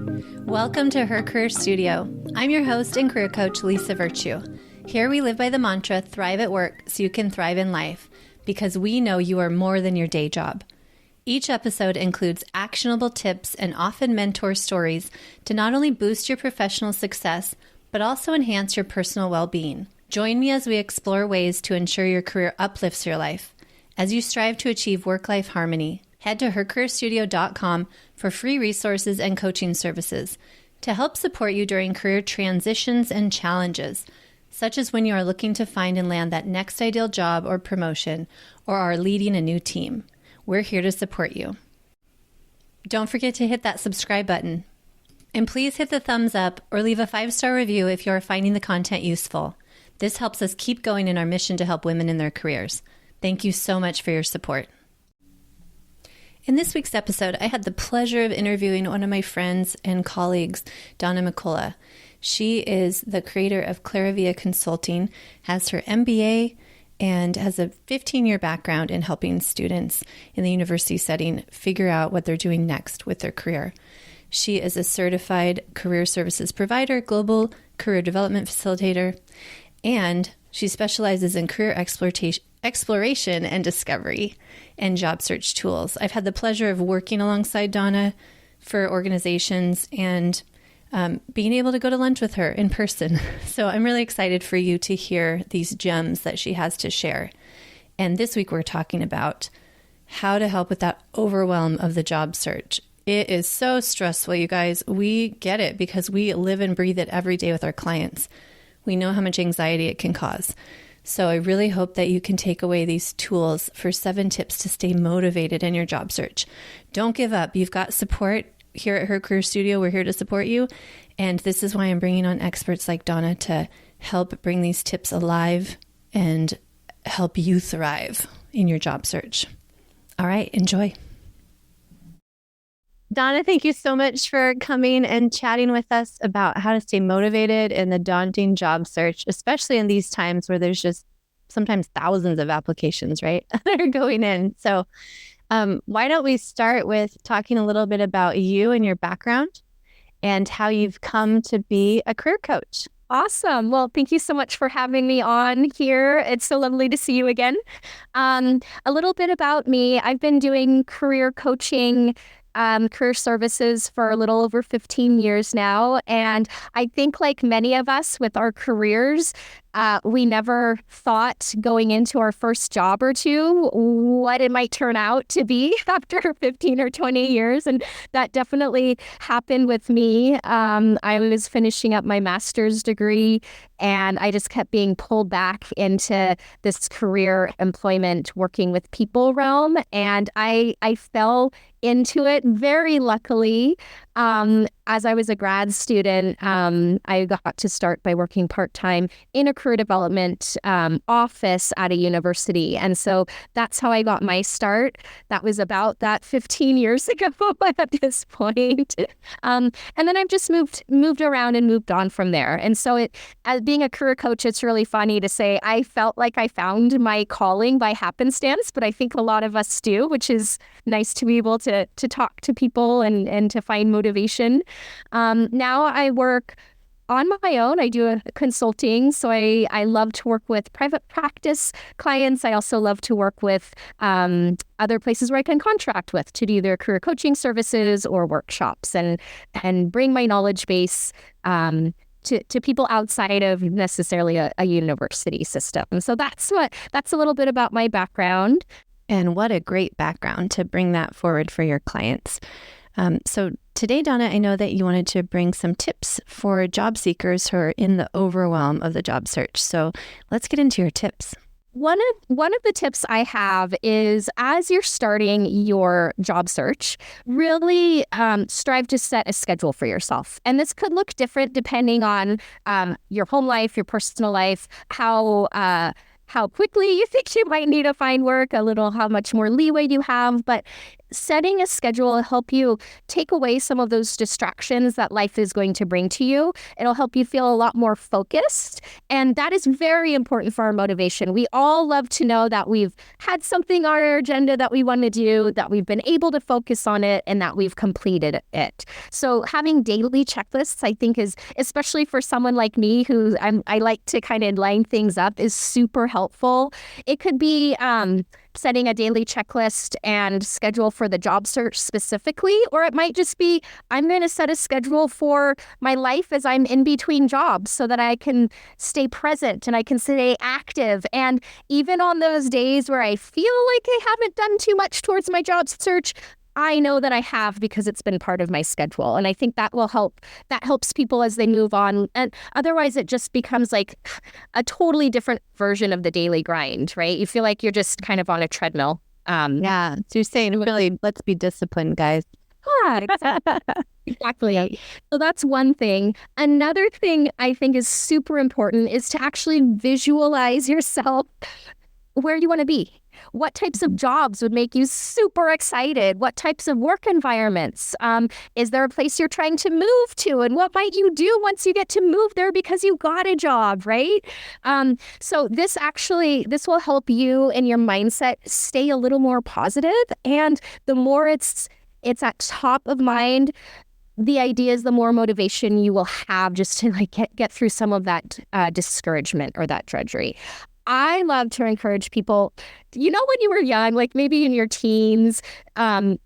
Welcome to Her Career Studio. I'm your host and career coach, Lisa Virtue. Here we live by the mantra, thrive at work so you can thrive in life, because we know you are more than your day job. Each episode includes actionable tips and often mentor stories to not only boost your professional success, but also enhance your personal well-being. Join me as we explore ways to ensure your career uplifts your life. As you strive to achieve work-life harmony, head to hercareerstudio.com for free resources and coaching services to help support you during career transitions and challenges, such as when you are looking to find and land that next ideal job or promotion, or are leading a new team. We're here to support you. Don't forget to hit that subscribe button. And please hit the thumbs up or leave a 5-star review if you are finding the content useful. This helps us keep going in our mission to help women in their careers. Thank you so much for your support. In this week's episode, I had the pleasure of interviewing one of my friends and colleagues, Donna McCullough. She is the creator of Claravia Consulting, has her MBA, and has a 15-year background in helping students in the university setting figure out what they're doing next with their career. She is a certified career services provider, global career development facilitator, and she specializes in career exploration and discovery and job search tools. I've had the pleasure of working alongside Donna for organizations and being able to go to lunch with her in person. So I'm really excited for you to hear these gems that she has to share. And this week we're talking about how to help with that overwhelm of the job search. It is so stressful, you guys. We get it because we live and breathe it every day with our clients. We know how much anxiety it can cause. So I really hope that you can take away these tools for 7 tips to stay motivated in your job search. Don't give up. You've got support. Here at Her Career Studio, we're here to support you. And this is why I'm bringing on experts like Donna to help bring these tips alive and help you thrive in your job search. All right, enjoy. Donna, thank you so much for coming and chatting with us about how to stay motivated in the daunting job search, especially in these times where there's just sometimes thousands of applications, right, that are going in. So why don't we start with talking a little bit about you and your background and how you've come to be a career coach. Awesome. Well, thank you so much for having me on here. It's so lovely to see you again. A little bit about me. I've been doing career coaching, career services for a little over 15 years now. And I think like many of us with our careers, we never thought going into our first job or two what it might turn out to be after 15 or 20 years. And that definitely happened with me. I was finishing up my master's degree and I just kept being pulled back into this career employment working with people realm. And I fell into it very luckily. As I was a grad student, I got to start by working part-time in a career development office at a university. And so that's how I got my start. That was about that 15 years ago at this point. And then I've just moved around and moved on from there. And so as being a career coach, it's really funny to say I felt like I found my calling by happenstance, but I think a lot of us do, which is nice to be able to talk to people and to find motivation. Now I work on my own. I do a consulting. So I love to work with private practice clients. I also love to work with other places where I can contract with to do their career coaching services or workshops and bring my knowledge base to people outside of necessarily a university system. So that's a little bit about my background. And what a great background to bring that forward for your clients. So today, Donna, I know that you wanted to bring some tips for job seekers who are in the overwhelm of the job search. So let's get into your tips. One of the tips I have is as you're starting your job search, really strive to set a schedule for yourself. And this could look different depending on your home life, your personal life, how quickly you think you might need to find work, how much more leeway you have. But setting a schedule will help you take away some of those distractions that life is going to bring to you. It'll help you feel a lot more focused. And that is very important for our motivation. We all love to know that we've had something on our agenda that we want to do, that we've been able to focus on it, and that we've completed it. So having daily checklists, I think, is, especially for someone like me who I like to kind of line things up, is super helpful. It could be setting a daily checklist and schedule for the job search specifically, or it might just be, I'm going to set a schedule for my life as I'm in between jobs so that I can stay present and I can stay active. And even on those days where I feel like I haven't done too much towards my job search, I know that I have because it's been part of my schedule. And I think that will help. That helps people as they move on. And otherwise, it just becomes like a totally different version of the daily grind, right? You feel like you're just kind of on a treadmill. Yeah. So you're saying, really, let's be disciplined, guys. Yeah, exactly. So that's one thing. Another thing I think is super important is to actually visualize yourself where you want to be. What types of jobs would make you super excited? What types of work environments? Is there a place you're trying to move to? And what might you do once you get to move there because you got a job, right? So this will help you and your mindset stay a little more positive. And the more it's at top of mind, the idea is the more motivation you will have just to like get through some of that discouragement or that drudgery. I love to encourage people, when you were young, like maybe in your teens,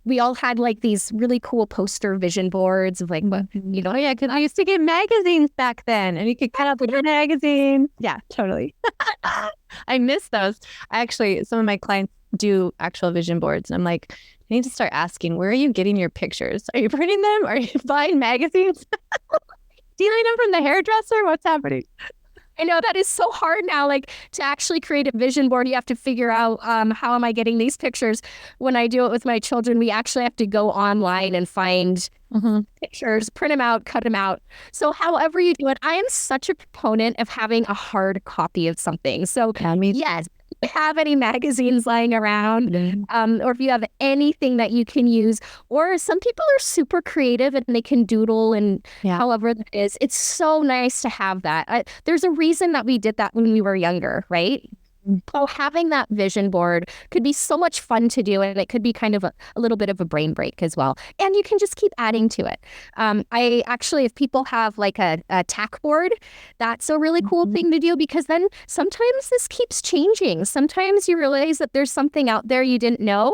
we all had like these really cool poster vision boards of like, yeah, because I used to get magazines back then and you could cut out the magazine. Yeah, totally. I miss those. Some of my clients do actual vision boards and I'm like, I need to start asking, where are you getting your pictures? Are you printing them? Are you buying magazines? Stealing them from the hairdresser? What's happening? I know that is so hard now, like to actually create a vision board. You have to figure out how am I getting these pictures. When I do it with my children, we actually have to go online and find pictures, print them out, cut them out. So however you do it, I am such a proponent of having a hard copy of something. So yes, if you have any magazines lying around, or if you have anything that you can use, or some people are super creative and they can doodle and however that is, it's so nice to have that. There's a reason that we did that when we were younger, right? So having that vision board could be so much fun to do, and it could be kind of a little bit of a brain break as well. And you can just keep adding to it. If people have like a tack board, that's a really cool thing to do, because then sometimes this keeps changing. Sometimes you realize that there's something out there you didn't know,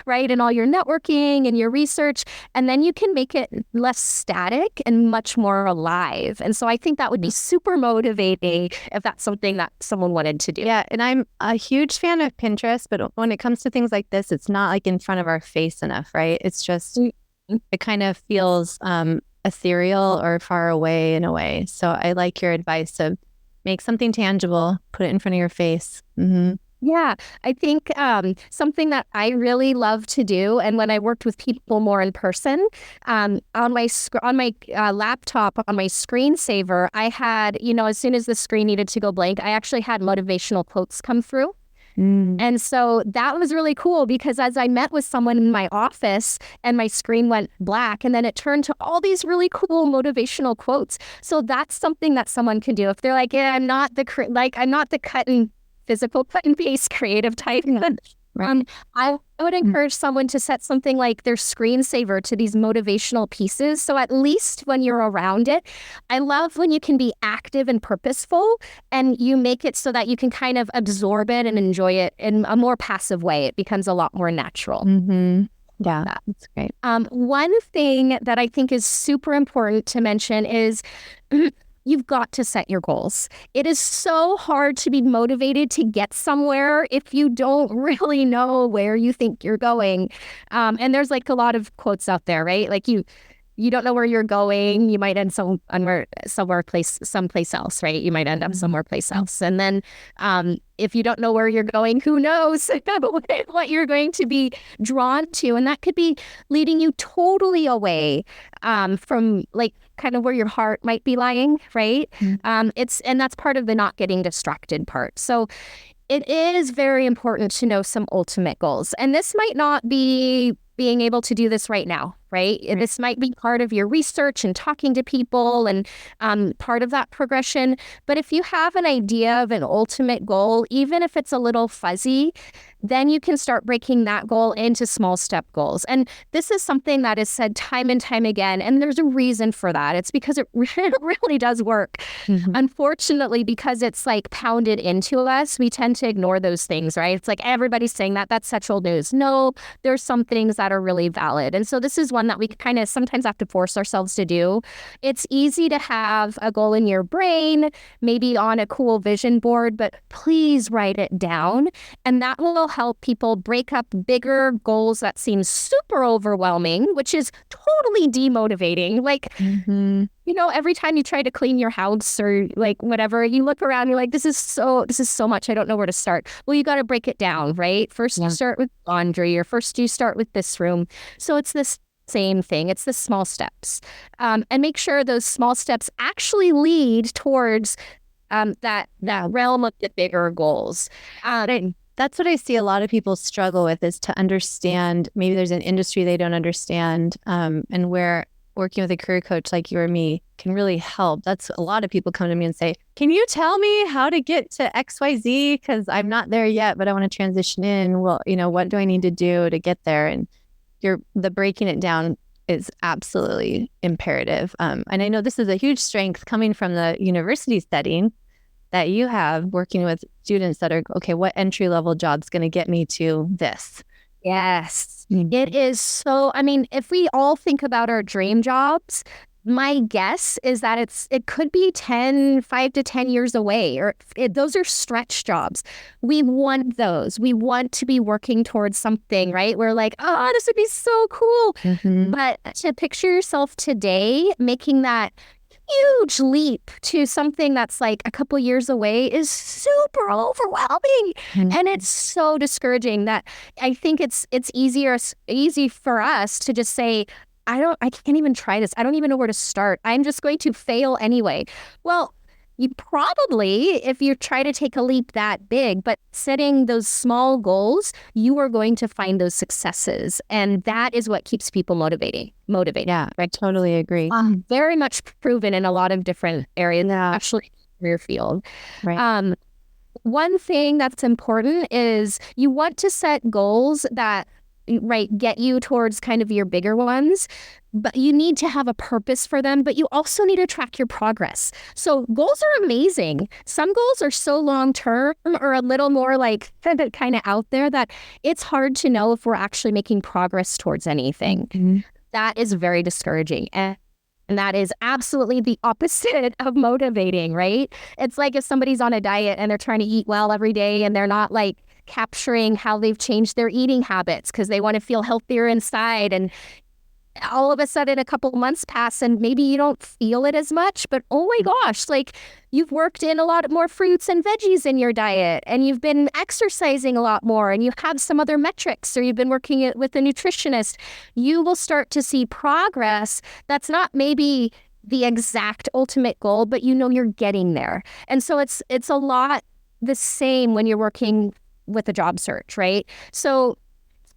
right? And all your networking and your research, and then you can make it less static and much more alive. And so I think that would be super motivating if that's something that someone wanted to do. Yeah. And I'm a huge fan of Pinterest, but when it comes to things like this, it's not like in front of our face enough, right? It's just, it kind of feels ethereal or far away in a way. So I like your advice of make something tangible, put it in front of your face. Yeah, I think something that I really love to do, and when I worked with people more in person, on my laptop, on my screensaver, I had, as soon as the screen needed to go blank, I actually had motivational quotes come through. And so that was really cool, because as I met with someone in my office and my screen went black, and then it turned to all these really cool motivational quotes. So that's something that someone can do if they're like, yeah, I'm not the physical cut and paste creative type. I would encourage someone to set something like their screensaver to these motivational pieces. So at least when you're around it, I love when you can be active and purposeful, and you make it so that you can kind of absorb it and enjoy it in a more passive way. It becomes a lot more natural. Yeah, that's great. One thing that I think is super important to mention is you've got to set your goals. It is so hard to be motivated to get somewhere if you don't really know where you think you're going. And there's like a lot of quotes out there, right? Like you don't know where you're going. You might end someplace else, right? You might end up somewhere place else. And then if you don't know where you're going, who knows what you're going to be drawn to. And that could be leading you totally away from like kind of where your heart might be lying, right? And that's part of the not getting distracted part. So it is very important to know some ultimate goals. And this might not be being able to do this right now, right? This might be part of your research and talking to people and part of that progression. But if you have an idea of an ultimate goal, even if it's a little fuzzy, then you can start breaking that goal into small step goals. And this is something that is said time and time again. And there's a reason for that. It's because it really does work. Mm-hmm. Unfortunately, because it's like pounded into us, we tend to ignore those things, right? It's like everybody's saying that. That's such old news. No, there's some things that are really valid. And so this is one that we kind of sometimes have to force ourselves to do. It's easy to have a goal in your brain, maybe on a cool vision board, but please write it down. And that will help people break up bigger goals that seem super overwhelming, which is totally demotivating. Like, you know, every time you try to clean your house or like whatever, you look around, you're like, this is so much. I don't know where to start. Well, you got to break it down, right? First you start with laundry, or first you start with this room. So it's this same thing. It's the small steps. And make sure those small steps actually lead towards that realm of the bigger goals. That's what I see a lot of people struggle with, is to understand, maybe there's an industry they don't understand, and where working with a career coach like you or me can really help. That's a lot of people come to me and say, can you tell me how to get to XYZ? Because I'm not there yet, but I want to transition in. Well, you know, what do I need to do to get there? And the breaking it down is absolutely imperative. And I know this is a huge strength coming from the university setting that you have, working with students that are, okay, what entry-level job's going to get me to this? Yes. It is so, I mean, if we all think about our dream jobs, my guess is that it could be 5 to 10 years away, or those are stretch jobs. We want those. We want to be working towards something, right? We're like, oh, this would be so cool. But to picture yourself today making that huge leap to something that's like a couple years away is super overwhelming. And it's so discouraging that I think it's easy for us to just say, I can't even try this. I don't even know where to start. I'm just going to fail anyway. Well, you probably, if you try to take a leap that big, but setting those small goals, you are going to find those successes. And that is what keeps people motivated. Yeah, I totally agree. Very much proven in a lot of different areas, actually career field. Right. One thing that's important is you want to set goals that get you towards kind of your bigger ones, but you need to have a purpose for them, but you also need to track your progress. So goals are amazing. Some goals are so long-term or a little more like kind of out there that it's hard to know if we're actually making progress towards anything. That is very discouraging. And that is absolutely the opposite of motivating, right? It's like if somebody's on a diet and they're trying to eat well every day and they're not like capturing how they've changed their eating habits because they want to feel healthier inside, and all of a sudden a couple months pass and maybe you don't feel it as much, but oh my gosh, like you've worked in a lot more fruits and veggies in your diet, and you've been exercising a lot more, and you have some other metrics, or you've been working with a nutritionist, you will start to see progress that's not maybe the exact ultimate goal, but you know you're getting there. And so it's a lot the same when you're working with a job search, right? So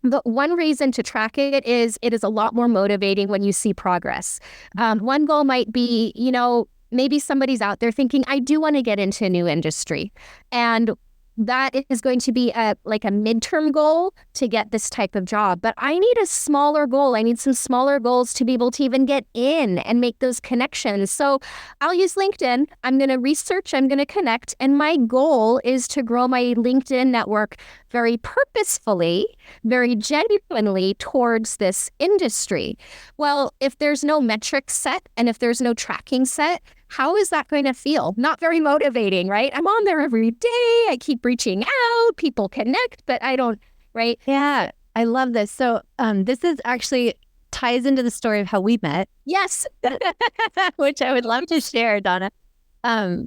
the one reason to track it is a lot more motivating when you see progress. One goal might be, you know, maybe somebody's out there thinking, I do want to get into a new industry. And that is going to be a midterm goal to get this type of job. But I need a smaller goal. I need some smaller goals to be able to even get in and make those connections. So I'll use LinkedIn. I'm going to research, I'm going to connect. And my goal is to grow my LinkedIn network very purposefully, very genuinely towards this industry. Well, if there's no metrics set and if there's no tracking set, how is that going to feel? Not very motivating, right? I'm on there every day. I keep reaching out. People connect, but I don't, right? Yeah, I love this. So this is actually ties into the story of how we met. Yes. Which I would love to share, Donna. So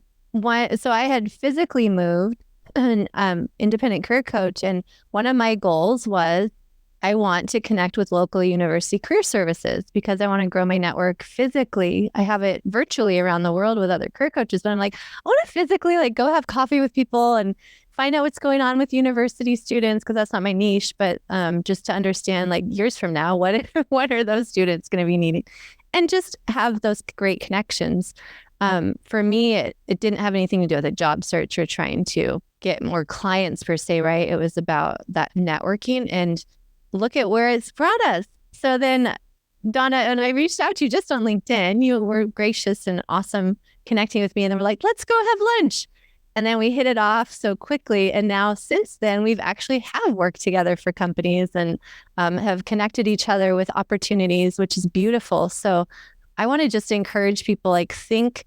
I had physically moved, an independent career coach, and one of my goals was I want to connect with local university career services because I want to grow my network physically. I have it virtually around the world with other career coaches, but I'm like, I want to physically go have coffee with people and find out what's going on with university students, because that's not my niche, but just to understand like years from now, what are those students going to be needing? And just have those great connections. For me, it didn't have anything to do with a job search or trying to get more clients per se, right? It was about that networking, and look at where it's brought us. So then Donna and I reached out to you just on LinkedIn. You were gracious and awesome connecting with me, and then we're like, let's go have lunch. And then we hit it off so quickly. And now since then, we've actually have worked together for companies and have connected each other with opportunities, which is beautiful. So I want to just encourage people, like, think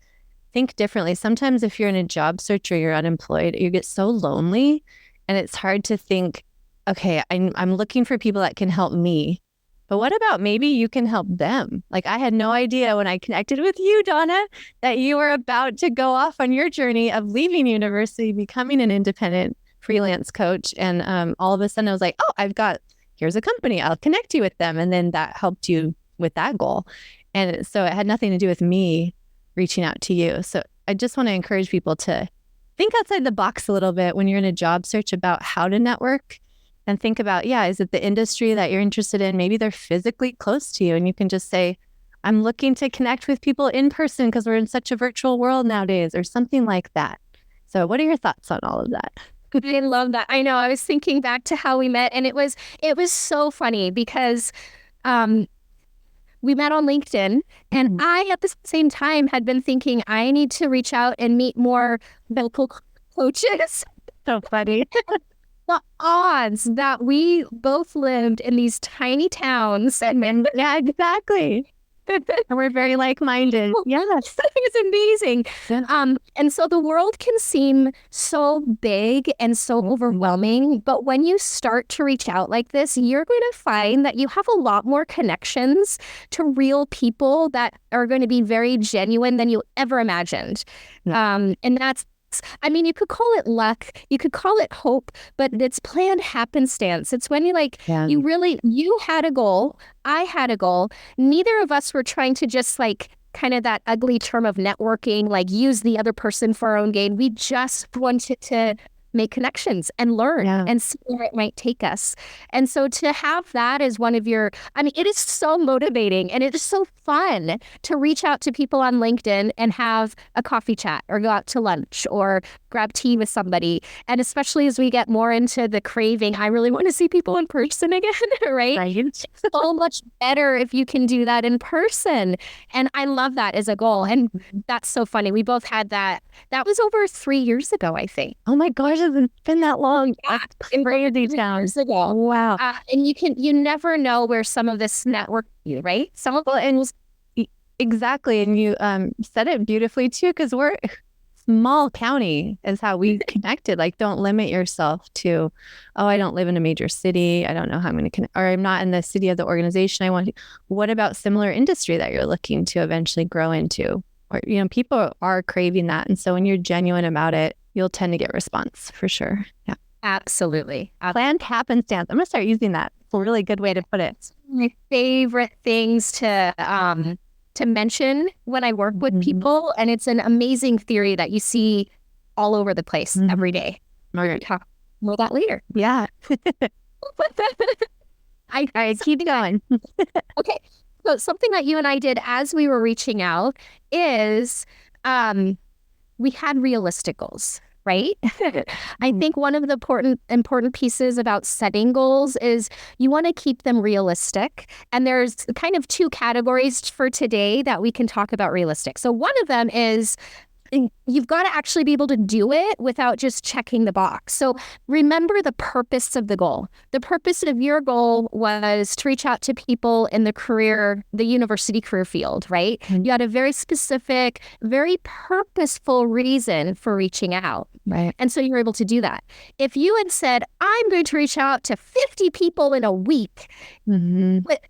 differently. Sometimes if you're in a job search or you're unemployed, you get so lonely and it's hard to think, okay, I'm looking for people that can help me. But what about maybe you can help them? Like, I had no idea when I connected with you, Donna, that you were about to go off on your journey of leaving university, becoming an independent freelance coach. And all of a sudden I was like, oh, here's a company, I'll connect you with them. And then that helped you with that goal. And so it had nothing to do with me reaching out to you. So I just want to encourage people to think outside the box a little bit when you're in a job search about how to network. And think about, is it the industry that you're interested in? Maybe they're physically close to you and you can just say, I'm looking to connect with people in person because we're in such a virtual world nowadays, or something like that. So what are your thoughts on all of that? I love that. I know. I was thinking back to how we met, and it was so funny because we met on LinkedIn, and I, at the same time, had been thinking I need to reach out and meet more local coaches. So funny. The odds that we both lived in these tiny towns. Yeah, exactly. We're very like-minded. Yes. It's amazing. And so the world can seem so big and so overwhelming, but when you start to reach out like this, you're going to find that you have a lot more connections to real people that are going to be very genuine than you ever imagined. And that's, you could call it luck, you could call it hope, but it's planned happenstance. It's when you had a goal, I had a goal. Neither of us were trying to just kind of that ugly term of networking, like use the other person for our own gain. We just wanted to make connections and learn and see where it might take us. And so to have that as one of your, it is so motivating and it is so fun to reach out to people on LinkedIn and have a coffee chat or go out to lunch or grab tea with somebody. And especially as we get more into the craving, I really want to see people in person again, right? It's so much better if you can do that in person. And I love that as a goal. And that's so funny. We both had that. That was over 3 years ago, I think. Oh my gosh, it's been that long. In crazy towns ago. Wow. And you never know where some of this network, right? Exactly. And you said it beautifully too, because we're small county is how we connected. Like, don't limit yourself to, I don't live in a major city, I don't know how I'm going to connect, or I'm not in the city of the organization I want to. What about similar industry that you're looking to eventually grow into? Or, people are craving that. And so when you're genuine about it, you'll tend to get response for sure. Yeah. Absolutely. Planned happenstance. I'm going to start using that. It's a really good way to put it. My favorite things to mention when I work with people. And it's an amazing theory that you see all over the place every day. We're going to talk more about that later. Yeah. I keep going. Okay. So something that you and I did as we were reaching out is we had realistic goals, right? I think one of the important pieces about setting goals is you want to keep them realistic. And there's kind of two categories for today that we can talk about realistic. So one of them is you've got to actually be able to do it without just checking the box. So remember the purpose of the goal. The purpose of your goal was to reach out to people in the university career field, right? You had a very specific, very purposeful reason for reaching out. Right. And so you were able to do that. If you had said, I'm going to reach out to 50 people in a week, but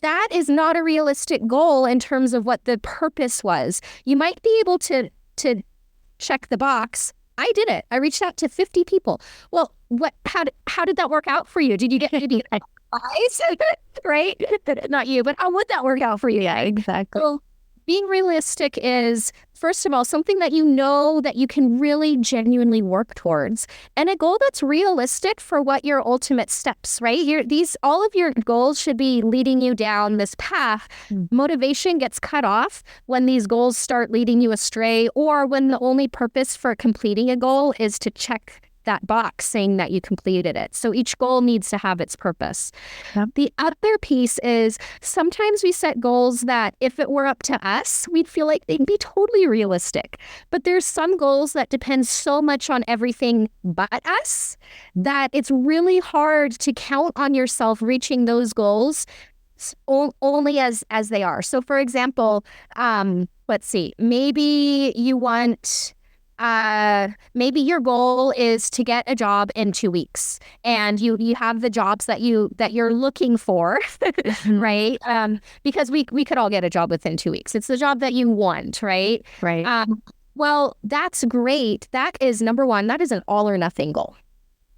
that is not a realistic goal in terms of what the purpose was. You might be able to check the box. I did it. I reached out to 50 people. Well, how did that work out for you? Did you get maybe eyes? Right? Not you, but how would that work out for you? Yeah, exactly. Well, Being realistic is, first of all, something that you know that you can really genuinely work towards, and a goal that's realistic for what your ultimate steps, right? All of your goals should be leading you down this path. Motivation gets cut off when these goals start leading you astray, or when the only purpose for completing a goal is to check that box saying that you completed it. So each goal needs to have its purpose. Yep. The other piece is sometimes we set goals that if it were up to us, we'd feel like they'd be totally realistic. But there's some goals that depend so much on everything but us that it's really hard to count on yourself reaching those goals only as they are. So for example, let's see, maybe you want... maybe your goal is to get a job in 2 weeks, and you have the jobs that you're looking for, right? Because we could all get a job within 2 weeks. It's the job that you want, right? Right. Well, that's great. That is number one. That is an all or nothing goal,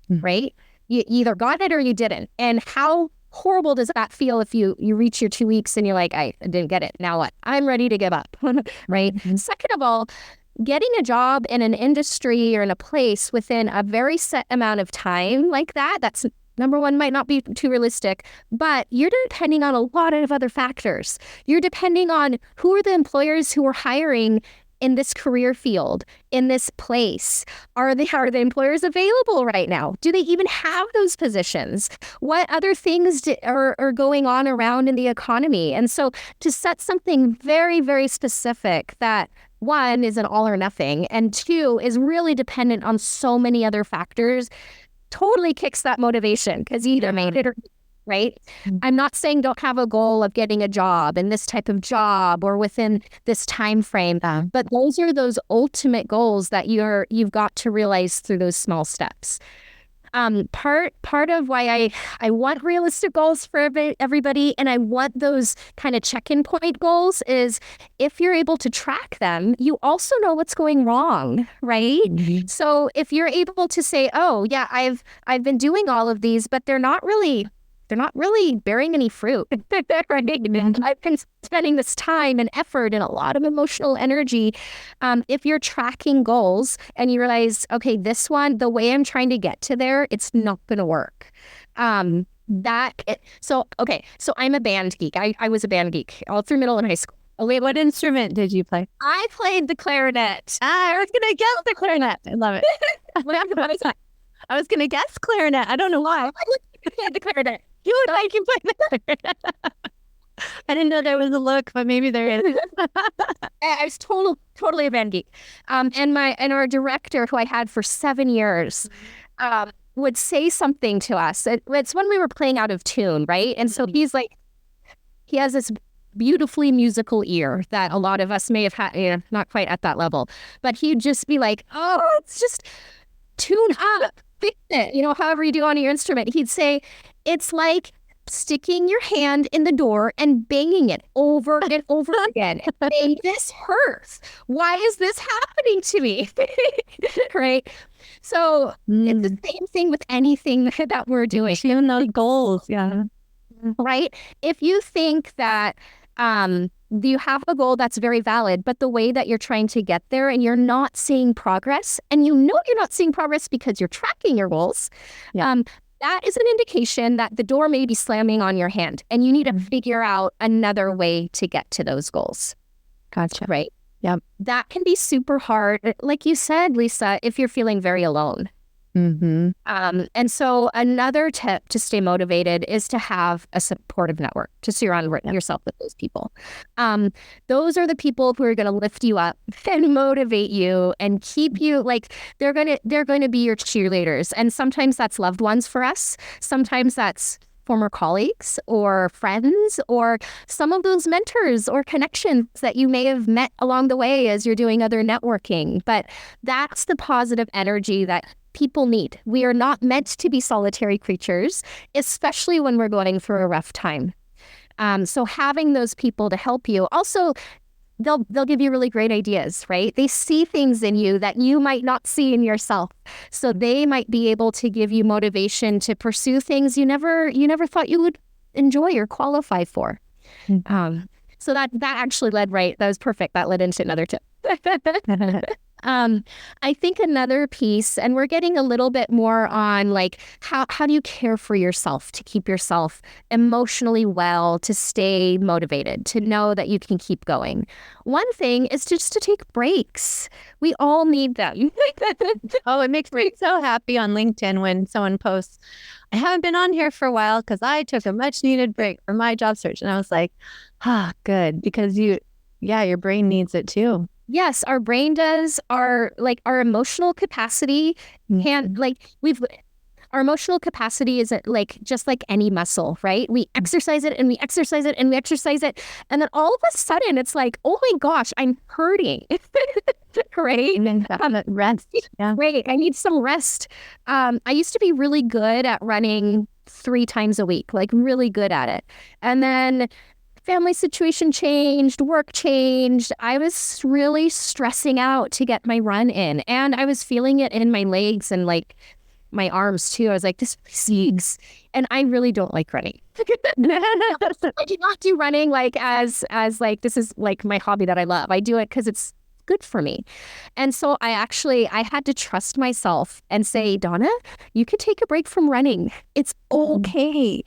right? You either got it or you didn't. And how horrible does that feel if you reach your 2 weeks and you're like, I didn't get it. Now what? I'm ready to give up, right? Second of all, getting a job in an industry or in a place within a very set amount of time like that's number one, might not be too realistic, but you're depending on a lot of other factors. You're depending on who are the employers who are hiring in this career field, in this place. Are the employers available right now? Do they even have those positions? What other things are going on around in the economy? And so to set something very, very specific that one is an all or nothing, and two is really dependent on so many other factors, totally kicks that motivation because you either made it or right? I'm not saying don't have a goal of getting a job and this type of job or within this time frame, but those are those ultimate goals that you've got to realize through those small steps. Part of why I want realistic goals for everybody, and I want those kind of check-in point goals, is if you're able to track them, you also know what's going wrong, right? Mm-hmm. So if you're able to say, oh yeah, I've been doing all of these, but they're not really bearing any fruit. I've been spending this time and effort and a lot of emotional energy. If you're tracking goals and you realize, okay, this one, the way I'm trying to get to there, it's not going to work. So I'm a band geek. I was a band geek all through middle and high school. Oh, wait, what instrument did you play? I played the clarinet. I was going to guess the clarinet. I love it. I was going to guess clarinet. I don't know why. I played the clarinet. You would like you play the clarinet. I didn't know there was a look, but maybe there is. I was totally a band geek. And our director, who I had for 7 years, would say something to us. It's when we were playing out of tune, right? And so he has this beautifully musical ear that a lot of us may have had, not quite at that level. But he'd just be like, oh, it's just tune up, fix it, however you do on your instrument. He'd say, it's like sticking your hand in the door and banging it over and over again. This hurts. Why is this happening to me? Right? So it's the same thing with anything that we're doing. Even those goals, yeah. Right? If you think that you have a goal that's very valid, but the way that you're trying to get there and you're not seeing progress, and you're not seeing progress because you're tracking your goals, that is an indication that the door may be slamming on your hand and you need to figure out another way to get to those goals. Gotcha. Right? Yeah. That can be super hard. Like you said, Lisa, if you're feeling very alone. Mm-hmm. And so another tip to stay motivated is to have a supportive network, to surround yourself with those people. Those are the people who are going to lift you up and motivate you and keep you, they're going to be your cheerleaders. And sometimes that's loved ones for us. Sometimes that's former colleagues or friends or some of those mentors or connections that you may have met along the way as you're doing other networking. But that's the positive energy that people need. We are not meant to be solitary creatures, especially when we're going through a rough time. So having those people to help you, also, they'll give you really great ideas, right? They see things in you that you might not see in yourself. So they might be able to give you motivation to pursue things you never thought you would enjoy or qualify for. So that actually led right. That was perfect. That led into another tip. I think another piece, and we're getting a little bit more on like how do you care for yourself to keep yourself emotionally well, to stay motivated, to know that you can keep going. One thing is just to take breaks. We all need them. Oh, it makes me so happy on LinkedIn when someone posts, I haven't been on here for a while because I took a much needed break from my job search. And I was like, good. Because your brain needs it too. Yes, our brain does. Our emotional capacity can our emotional capacity is like just like any muscle, right? We exercise it and we exercise it and we exercise it. And then all of a sudden it's like, oh my gosh, I'm hurting. Right? And then that rest. Yeah. Right. I need some rest. I used to be really good at running 3 times a week, like really good at it. And then family situation changed, work changed. I was really stressing out to get my run in. And I was feeling it in my legs and like my arms too. I was like, this sucks. And I really don't like running. I do not do running like as like, this is like my hobby that I love. I do it because it's good for me. And so I had to trust myself and say, Donna, you could take a break from running. It's okay.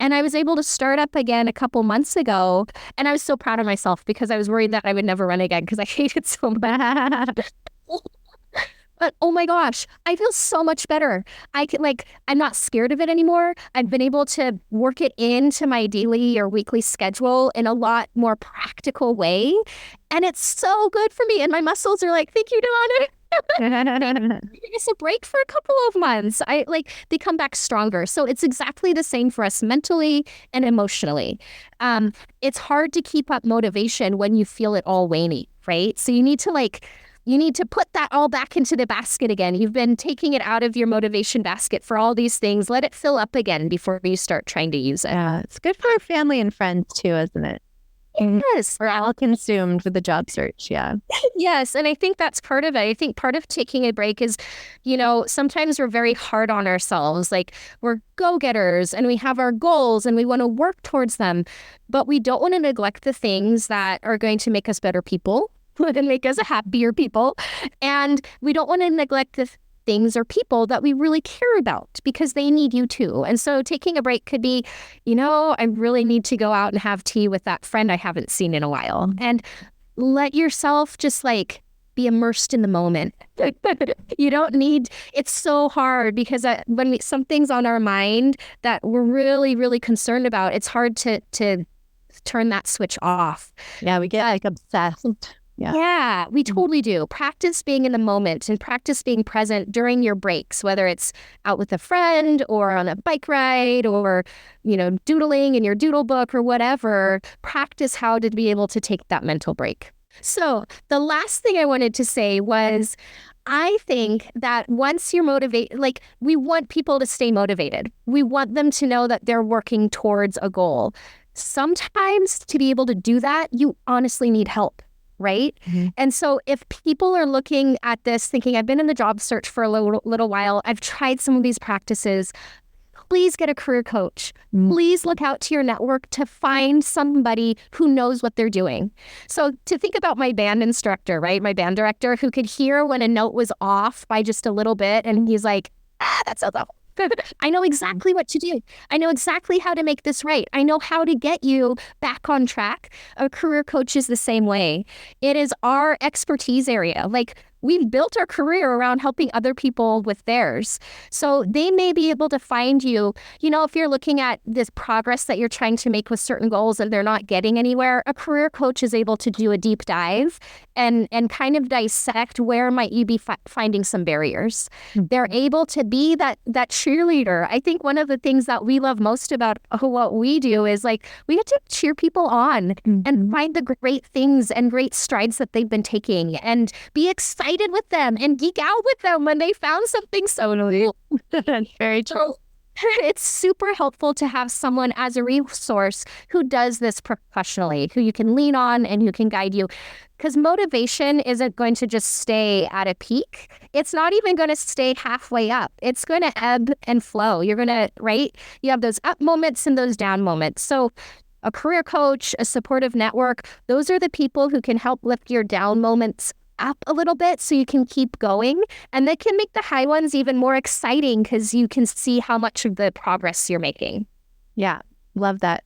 And I was able to start up again a couple months ago. And I was so proud of myself because I was worried that I would never run again because I hate it so bad. But oh my gosh, I feel so much better. I'm not scared of it anymore. I've been able to work it into my daily or weekly schedule in a lot more practical way. And it's so good for me. And my muscles are like, thank you, Donna. It's a break for a couple of months. They come back stronger. So it's exactly the same for us mentally and emotionally. It's hard to keep up motivation when you feel it all waning, right? So you need to put that all back into the basket again. You've been taking it out of your motivation basket for all these things. Let it fill up again before you start trying to use it. Yeah, it's good for our family and friends too, isn't it? Yes. We're all consumed with the job search. Yeah. Yes. And I think that's part of it. I think part of taking a break is, sometimes we're very hard on ourselves. Like we're go-getters and we have our goals and we want to work towards them, but we don't want to neglect the things that are going to make us better people and make us happier people. And we don't want to neglect the things or people that we really care about because they need you too. And so taking a break could be, I really need to go out and have tea with that friend I haven't seen in a while. And let yourself just be immersed in the moment. You don't need, it's so hard because when something's on our mind that we're really, really concerned about, it's hard to turn that switch off. Yeah, we get obsessed. Yeah, we totally do. Practice being in the moment and practice being present during your breaks, whether it's out with a friend or on a bike ride or, doodling in your doodle book or whatever. Practice how to be able to take that mental break. So the last thing I wanted to say was, I think that once you're motivated, we want people to stay motivated. We want them to know that they're working towards a goal. Sometimes to be able to do that, you honestly need help. Right? Mm-hmm. And so if people are looking at this thinking, I've been in the job search for a little while, I've tried some of these practices, please get a career coach. Mm-hmm. Please look out to your network to find somebody who knows what they're doing. So to think about my band instructor, right? My band director who could hear when a note was off by just a little bit. And he's like, that sounds awful. I know exactly what to do. I know exactly how to make this right. I know how to get you back on track. A career coach is the same way. It is our expertise area. We've built our career around helping other people with theirs. So they may be able to find you, if you're looking at this progress that you're trying to make with certain goals and they're not getting anywhere, a career coach is able to do a deep dive and kind of dissect where might you be finding some barriers. Mm-hmm. They're able to be that cheerleader. I think one of the things that we love most about what we do is we get to cheer people on and find the great things and great strides that they've been taking and be excited with them and geek out with them when they found something so new. Very true. It's super helpful to have someone as a resource who does this professionally, who you can lean on and who can guide you. Because motivation isn't going to just stay at a peak. It's not even going to stay halfway up. It's going to ebb and flow. You're going to, right? You have those up moments and those down moments. So a career coach, a supportive network, those are the people who can help lift your down moments up a little bit so you can keep going. And they can make the high ones even more exciting because you can see how much of the progress you're making. Yeah, love that.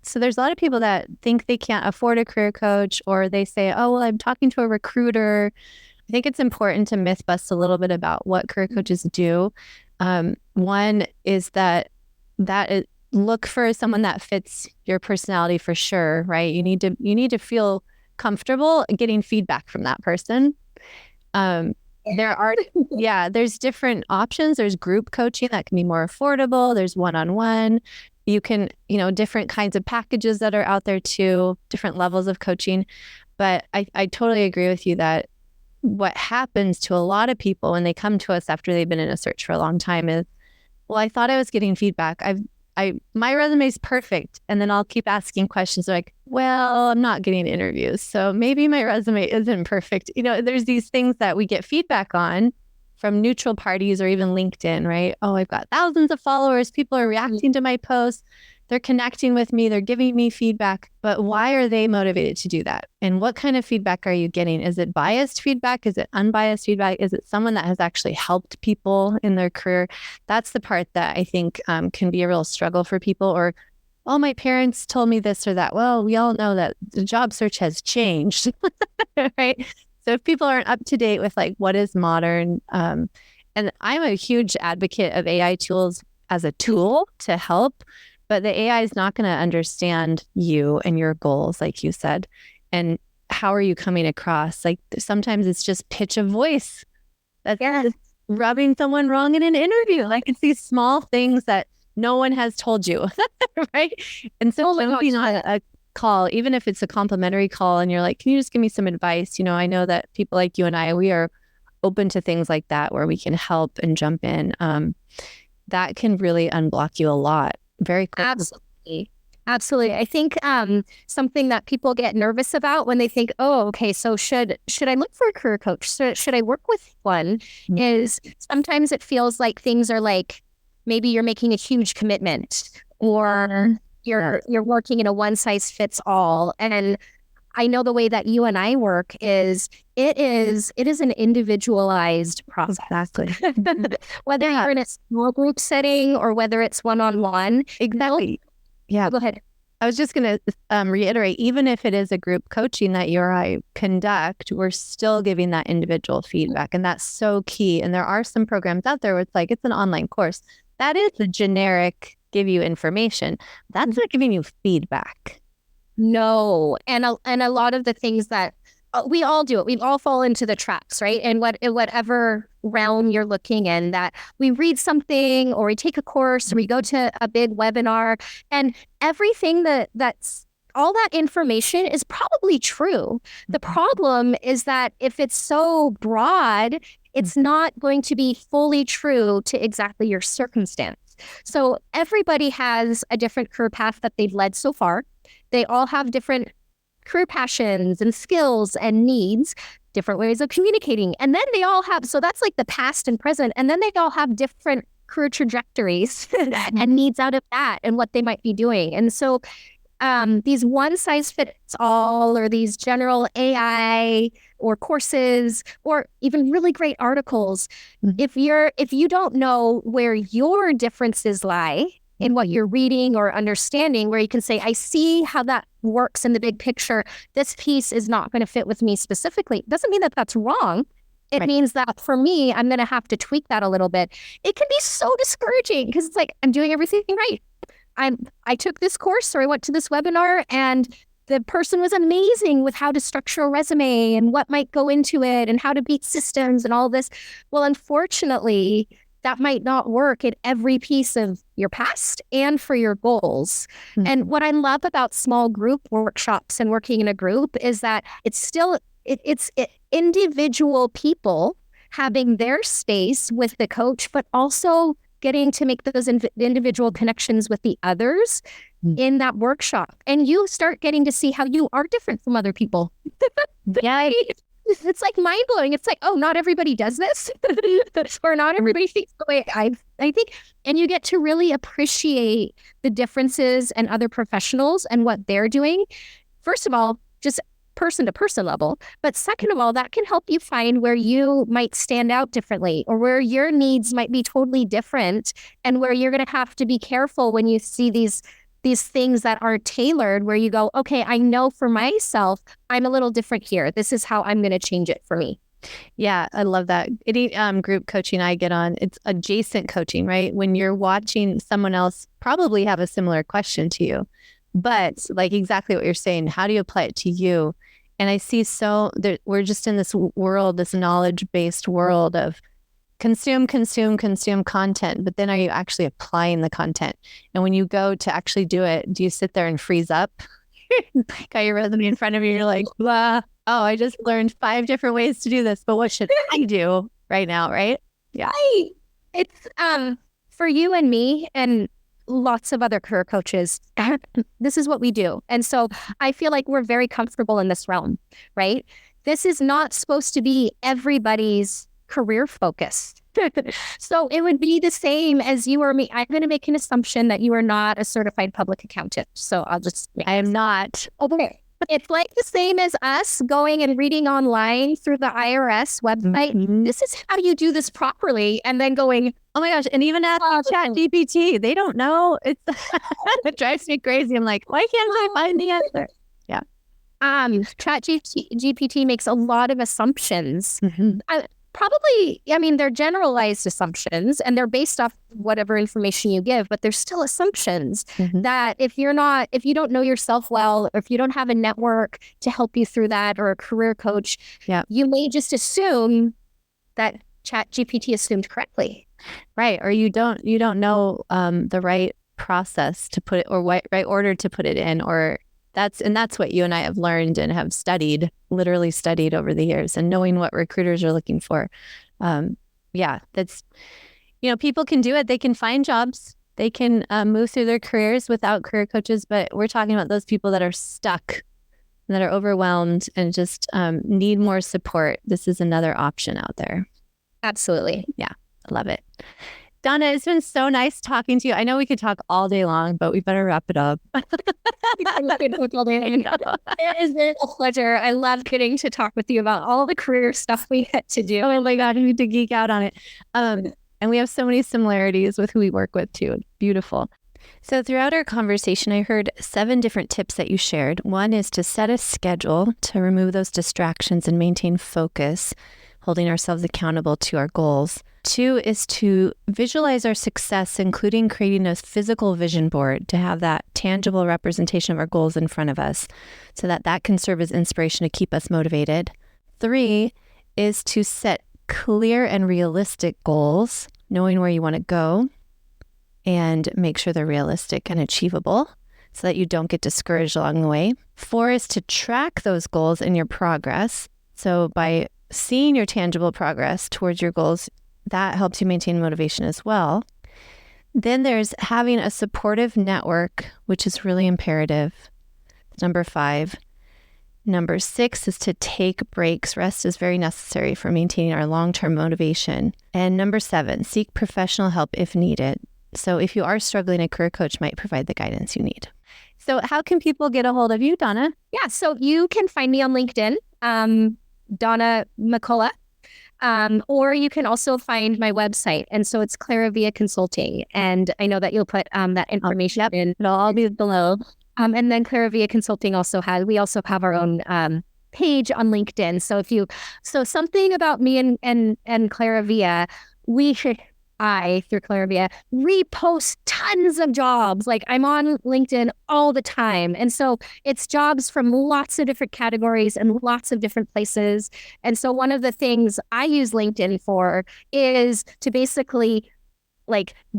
So there's a lot of people that think they can't afford a career coach, or they say, oh, well, I'm talking to a recruiter. I think it's important to myth bust a little bit about what career coaches do. One is that look for someone that fits your personality for sure, right? You need to feel comfortable getting feedback from that person. There's different options. There's group coaching that can be more affordable. There's one-on-one. You can, different kinds of packages that are out there too, different levels of coaching. But I totally agree with you that what happens to a lot of people when they come to us after they've been in a search for a long time is, well, I thought I was getting feedback. My resume is perfect. And then I'll keep asking questions like, well, I'm not getting interviews. So maybe my resume isn't perfect. There's these things that we get feedback on from neutral parties or even LinkedIn, right? Oh, I've got thousands of followers. People are reacting to my posts. They're connecting with me. They're giving me feedback. But why are they motivated to do that? And what kind of feedback are you getting? Is it biased feedback? Is it unbiased feedback? Is it someone that has actually helped people in their career? That's the part that I think can be a real struggle for people. Or, oh, my parents told me this or that. Well, we all know that the job search has changed, right? So if people aren't up to date with like what is modern, and I'm a huge advocate of AI tools as a tool to help, but the AI is not going to understand you and your goals, like you said. And how are you coming across? Like sometimes it's just pitch of voice that's just rubbing someone wrong in an interview. Like it's these small things that no one has told you, right? And so jumping on a call, even if it's a complimentary call and you're like, can you just give me some advice? I know that people like you and I, we are open to things like that where we can help and jump in. That can really unblock you a lot very quickly. Absolutely. I think something that people get nervous about when they think, oh, okay, so should I look for a career coach? Should I work with one? Mm-hmm. Is sometimes it feels like things are like, maybe you're making a huge commitment or you're working in a one size fits all. And I know the way that you and I work is it is an individualized process. Exactly. Whether you're in a small group setting or whether it's one-on-one. Exactly. Yeah. Go ahead. I was just going to reiterate, even if it is a group coaching that you or I conduct, we're still giving that individual feedback. And that's so key. And there are some programs out there where it's like, it's an online course. That is the generic give you information. That's not giving you feedback. No. And a lot of the things that we all do it. We all fall into the traps, right? And whatever realm you're looking in, that we read something or we take a course or we go to a big webinar, and everything that's all that information is probably true. The problem is that if it's so broad, it's not going to be fully true to exactly your circumstance. So everybody has a different career path that they've led so far. They all have different career passions and skills and needs, different ways of communicating. And then they all have, so that's like the past and present. And then they all have different career trajectories and needs out of that and what they might be doing. And so these one size fits all, or these general AI or courses, or even really great articles, if you don't know where your differences lie in what you're reading or understanding, where you can say, I see how that works in the big picture, this piece is not going to fit with me specifically. Doesn't mean that that's wrong. It means that for me, I'm going to have to tweak that a little bit. It can be so discouraging because it's like, I'm doing everything right. I took this course or I went to this webinar and the person was amazing with how to structure a resume and what might go into it and how to beat systems and all this. Well, unfortunately, that might not work at every piece of your past and for your goals. Mm-hmm. And what I love about small group workshops and working in a group is that it's still, it's individual people having their space with the coach, but also getting to make those individual connections with the others in that workshop. And you start getting to see how you are different from other people. Yeah. it's like mind blowing. It's like, oh, not everybody does this, or not everybody thinks the way I think. And you get to really appreciate the differences and other professionals and what they're doing. First of all, just person to person level. But second of all, that can help you find where you might stand out differently, or where your needs might be totally different, and where you're going to have to be careful when you see these things that are tailored, where you go, okay, I know for myself, I'm a little different here. This is how I'm going to change it for me. Yeah, I love that. Any group coaching I get on, it's adjacent coaching, right? When you're watching someone else probably have a similar question to you, but like exactly what you're saying, how do you apply it to you? And I see we're just in this world, this knowledge-based world of consume content, but then are you actually applying the content? And when you go to actually do it, do you sit there and freeze up? Got your resume in front of you, you're like, blah. Oh, I just learned 5 different ways to do this, but what should I do right now, right? Yeah. Right. It's for you and me and lots of other career coaches, this is what we do. And so I feel like we're very comfortable in this realm, right? This is not supposed to be everybody's career focus. So it would be the same as you or me. I'm going to make an assumption that you are not a certified public accountant. So I am not. Okay. It's like the same as us going and reading online through the IRS website. Mm-hmm. This is how you do this properly. And then going, oh my gosh. And even at ChatGPT, they don't know. It drives me crazy. I'm like, why can't I find the answer? Yeah. ChatGPT makes a lot of assumptions. Mm-hmm. They're generalized assumptions, and they're based off whatever information you give, but they're still assumptions that if you don't know yourself well, or if you don't have a network to help you through that, or a career coach, you may just assume that ChatGPT assumed correctly. Right. Or you don't know the right process to put it, or right order to put it in, or that's what you and I have learned and have literally studied over the years, and knowing what recruiters are looking for. That's, people can do it. They can find jobs. They can move through their careers without career coaches, but we're talking about those people that are stuck, that are overwhelmed, and just need more support. This is another option out there. Absolutely. Yeah. I love it. Donna, it's been so nice talking to you. I know we could talk all day long, but we better wrap it up. It has been a pleasure. I love getting to talk with you about all the career stuff we get to do. Oh my God, we need to geek out on it. And we have so many similarities with who we work with too. Beautiful. So throughout our conversation, I heard 7 different tips that you shared. One is to set a schedule to remove those distractions and maintain focus, holding ourselves accountable to our goals. 2 is to visualize our success, including creating a physical vision board to have that tangible representation of our goals in front of us, so that can serve as inspiration to keep us motivated. 3 is to set clear and realistic goals, knowing where you want to go, and make sure they're realistic and achievable so that you don't get discouraged along the way. 4 is to track those goals and your progress. So by seeing your tangible progress towards your goals, that helps you maintain motivation as well. Then there's having a supportive network, which is really imperative. Number 5. Number 6 is to take breaks. Rest is very necessary for maintaining our long-term motivation. And number 7, seek professional help if needed. So if you are struggling, a career coach might provide the guidance you need. So how can people get a hold of you, Donna? Yeah, so you can find me on LinkedIn, Donna McCullough. Or you can also find my website. And so it's Claravia Consulting. And I know that you'll put that information in. It'll all be below. And then Claravia Consulting we also have our own page on LinkedIn. So something about me and Claravia, through Claravia, repost tons of jobs. Like, I'm on LinkedIn all the time. And so it's jobs from lots of different categories and lots of different places. And so one of the things I use LinkedIn for is to basically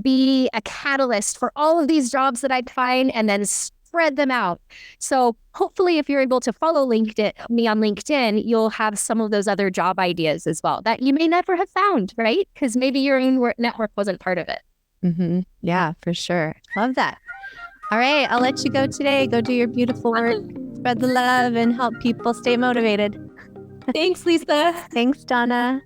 be a catalyst for all of these jobs that I'd find, and then spread them out. So hopefully if you're able to follow me on LinkedIn, you'll have some of those other job ideas as well that you may never have found, right? Because maybe your own network wasn't part of it. Mm-hmm. Yeah, for sure. Love that. All right, I'll let you go today. Go do your beautiful work, spread the love, and help people stay motivated. Thanks, Lisa. Thanks, Donna.